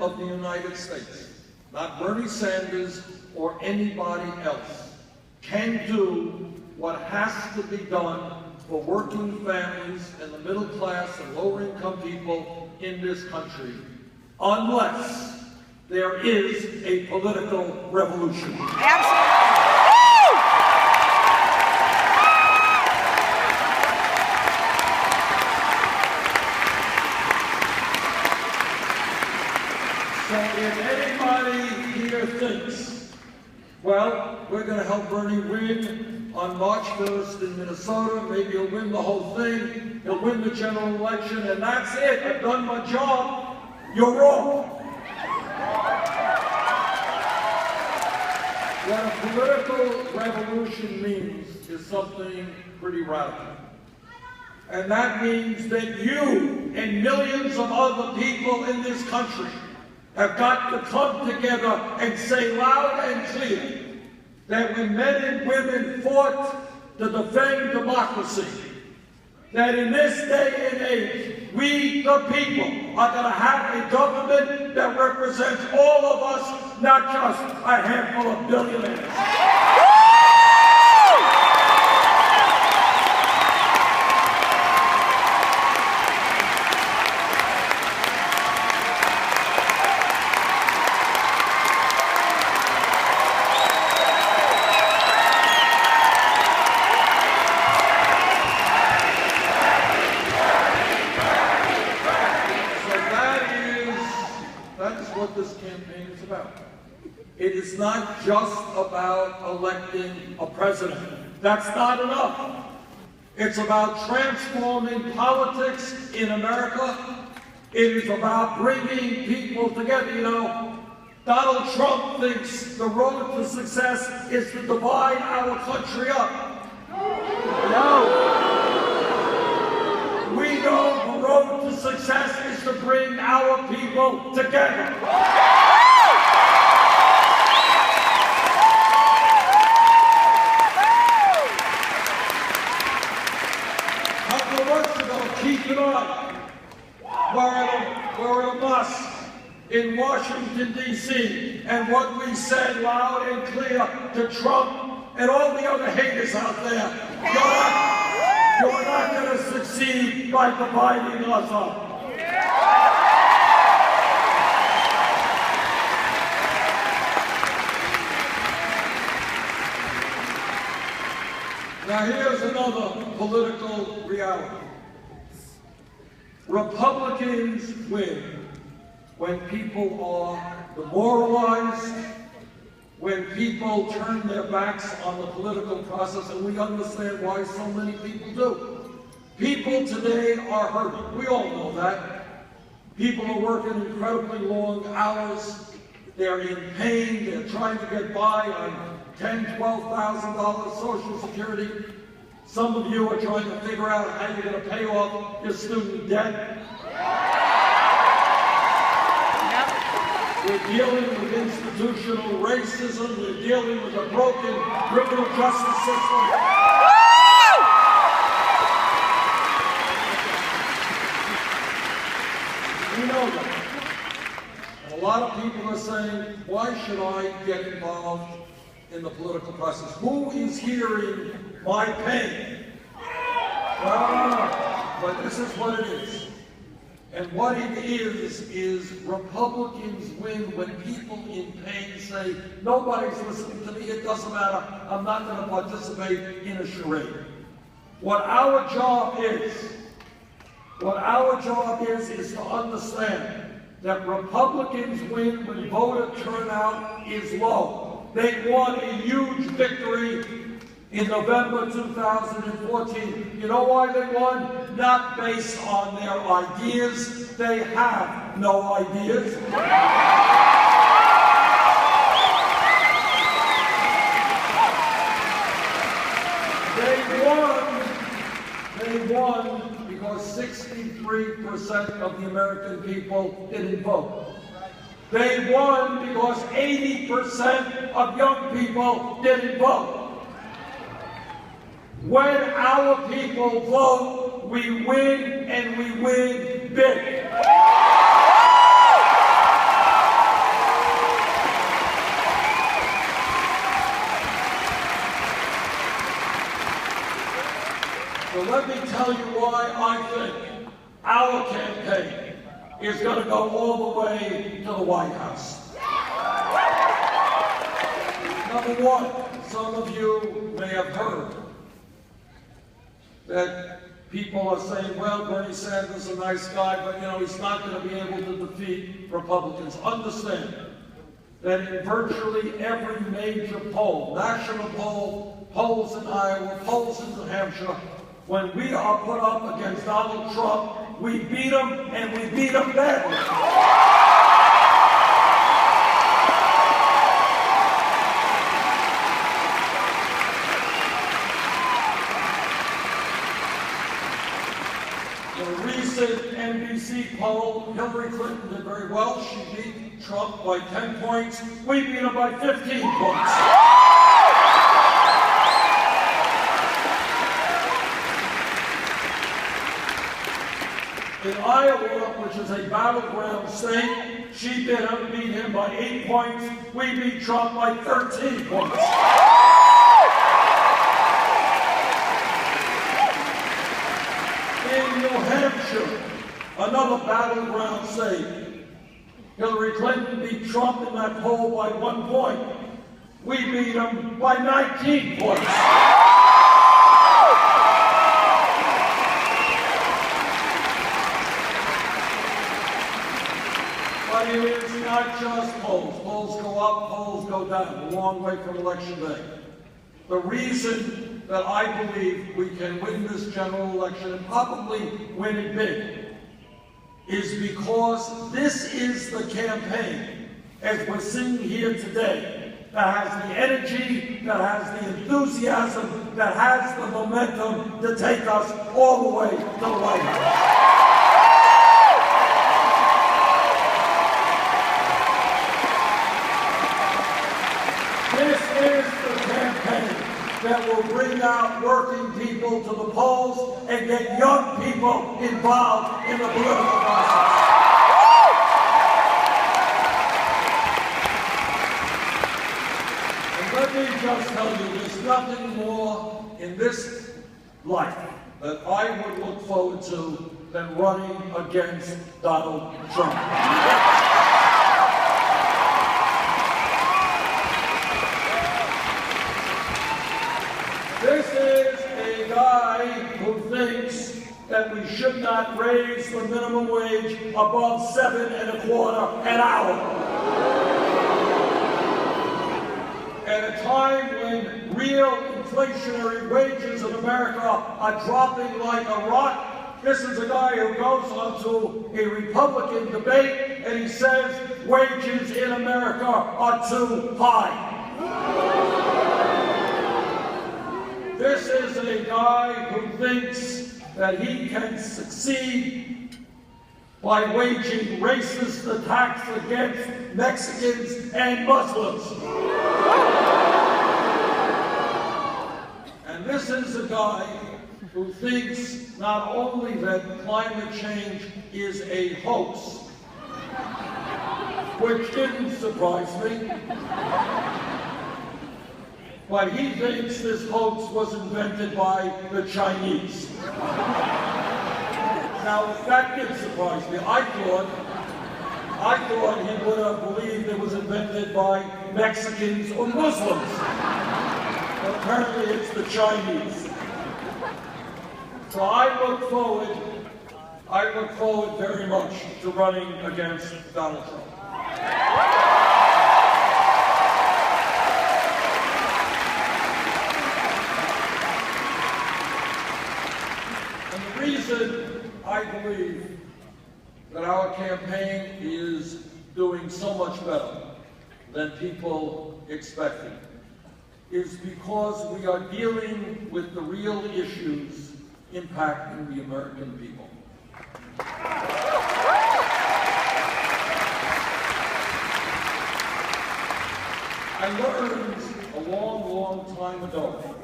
of the United States, not Bernie Sanders or anybody else, can do what has to be done for working families and the middle class and lower income people in this country, unless there is a political revolution. Absolutely. So if anybody here thinks, well, we're going to help Bernie win on March 1st in Minnesota, maybe he'll win the whole thing, he'll win the general election, and that's it, I've done my job, you're wrong. What a political revolution means is something pretty radical. And that means that you and millions of other people in this country have got to come together and say loud and clear that when men and women fought to defend democracy, that in this day and age, we, the people, are going to have a government that represents all of us, not just a handful of billionaires. What this campaign is about. It is not just about electing a president. That's not enough. It's about transforming politics in America. It is about bringing people together. You know, Donald Trump thinks the road to success is to divide our country up. No. We know the road to success is to bring our people together. A couple of months ago, keep it on, we're at a mosque in Washington, D.C., and what we said loud and clear to Trump and all the other haters out there, you're not going to succeed by dividing us up. Now here's another political reality. Republicans win when people are demoralized, when people turn their backs on the political process, and we understand why so many people do. People today are hurting. We all know that. People are working incredibly long hours. They're in pain. They're trying to get by on $10,000, $12,000 Social Security. Some of you are trying to figure out how you're going to pay off your student debt. We're dealing with institutional racism. We're dealing with a broken criminal justice system. We know that. And a lot of people are saying, why should I get involved in the political process? Who is hearing my pain? But this is what it is. And what it is Republicans win when people in pain say, nobody's listening to me, it doesn't matter, I'm not going to participate in a charade. What our job is to understand that Republicans win when voter turnout is low. They won a huge victory in November 2014. You know why they won? Not based on their ideas. They have no ideas. They won because 63% of the American people didn't vote. They won because 80% of young people didn't vote. When our people vote, we win, and we win big. tell you why I think our campaign is going to go all the way to the White House. Number one, some of you may have heard that people are saying, well, Bernie Sanders is a nice guy, but he's not going to be able to defeat Republicans. Understand that in virtually every major poll, national poll, polls in Iowa, polls in New Hampshire, when we are put up against Donald Trump, we beat him, and we beat him badly. In a recent NBC poll, Hillary Clinton did very well. She beat Trump by 10 points. We beat him by 15 points. In Iowa, which is a battleground state, she beat him by 8 points. We beat Trump by 13 points. In New Hampshire, another battleground state, Hillary Clinton beat Trump in that poll by 1 point. We beat him by 19 points. But it is not just polls. Polls go up, polls go down, a long way from Election Day. The reason that I believe we can win this general election, and probably win it big, is because this is the campaign, as we're seeing here today, that has the energy, that has the enthusiasm, that has the momentum to take us all the way to the White House. This is the campaign that will bring out working people to the polls and get young people involved in the political process. And let me just tell you, there's nothing more in this life that I would look forward to than running against Donald Trump. This is a guy who thinks that we should not raise the minimum wage above $7.25 an hour. At a time when real inflationary wages in America are dropping like a rock, this is a guy who goes onto a Republican debate and he says wages in America are too high. This is a guy who thinks that he can succeed by waging racist attacks against Mexicans and Muslims. And this is a guy who thinks not only that climate change is a hoax, which didn't surprise me, but he thinks this hoax was invented by the Chinese. Now, that did surprise me. I thought he would have believed it was invented by Mexicans or Muslims. But apparently it's the Chinese. So I look forward very much to running against Donald Trump. The reason I believe that our campaign is doing so much better than people expected is because we are dealing with the real issues impacting the American people. I learned a long, long time ago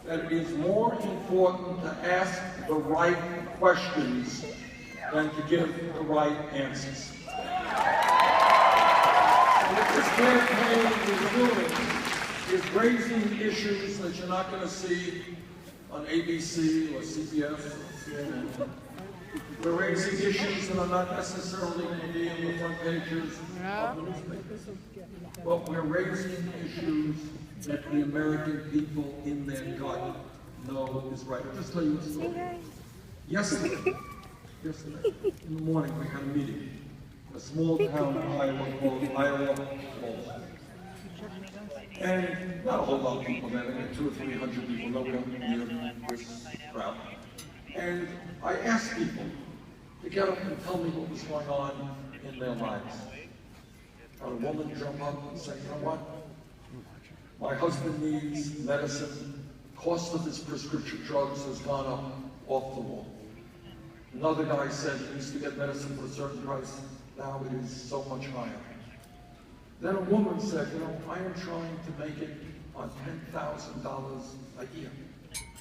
that it is more important to ask the right questions than to give the right answers. What this campaign is doing is raising issues that you're not going to see on ABC or CBS or CNN. We're raising issues that are not necessarily going to be in the front pages of the newspapers. But we're raising issues that the American people in their gut know is right. I'll just tell you a story. Yesterday, in the morning, we had a meeting. A small town in Iowa called Iowa Falls. And not a whole lot of people there, maybe 200 or 300 people, no one near this crowd. And I asked people to get up and tell me what was going on in their lives. Had a woman jump up and say, you know what? My husband needs medicine. Cost of his prescription drugs has gone up off the wall. Another guy said he used to get medicine for a certain price. Now it is so much higher. Then a woman said, you know, I am trying to make it on $10,000 a year.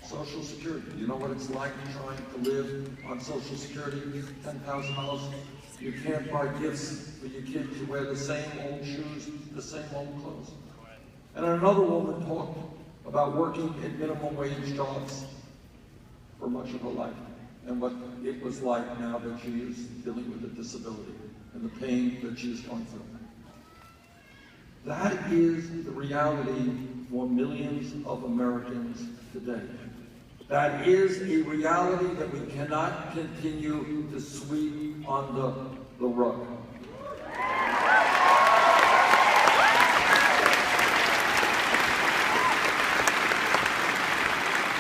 Social Security. You know what it's like trying to live on Social Security? $10,000. You can't buy gifts for your kids. You wear the same old shoes, the same old clothes. And another woman talked about working in minimum wage jobs for much of her life and what it was like now that she is dealing with a disability and the pain that she is going through. That is the reality for millions of Americans today. That is a reality that we cannot continue to sweep under the rug.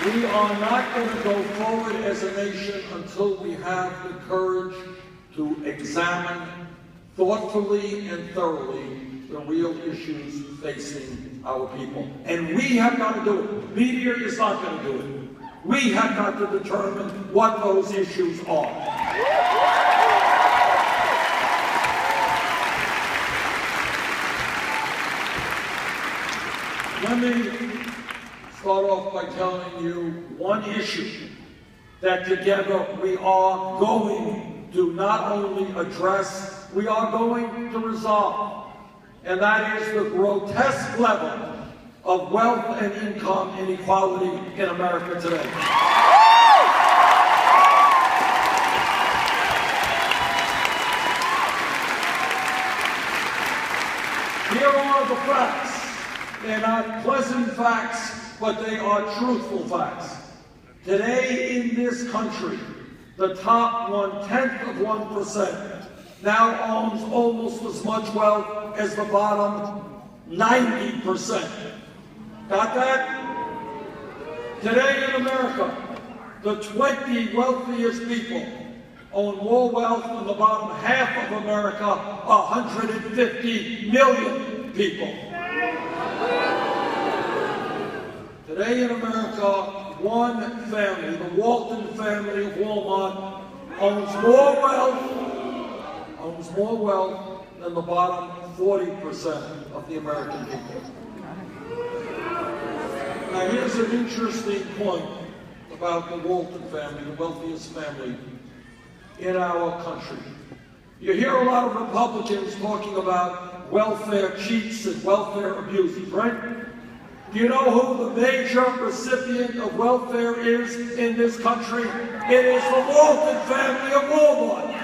We are not going to go forward as a nation until we have the courage to examine thoughtfully and thoroughly the real issues facing our people. And we have got to do it. Media is not going to do it. We have got to determine what those issues are. Let me start off by telling you one issue that together we are going to not only address, we are going to resolve. And that is the grotesque level of wealth and income inequality in America today. Here are the facts. They're not pleasant facts, but they are truthful facts. Today in this country, the top 0.1% now owns almost as much wealth as the bottom 90%. Got that? Today in America, the 20 wealthiest people own more wealth than the bottom half of America, 150 million people. Today in America, one family, the Walton family of Walmart, owns more wealth than the bottom 40% of the American people. Now here's an interesting point about the Walton family, the wealthiest family in our country. You hear a lot of Republicans talking about welfare cheats and welfare abusers, right? Do you know who the major recipient of welfare is in this country? It is the Walton family of Walmart.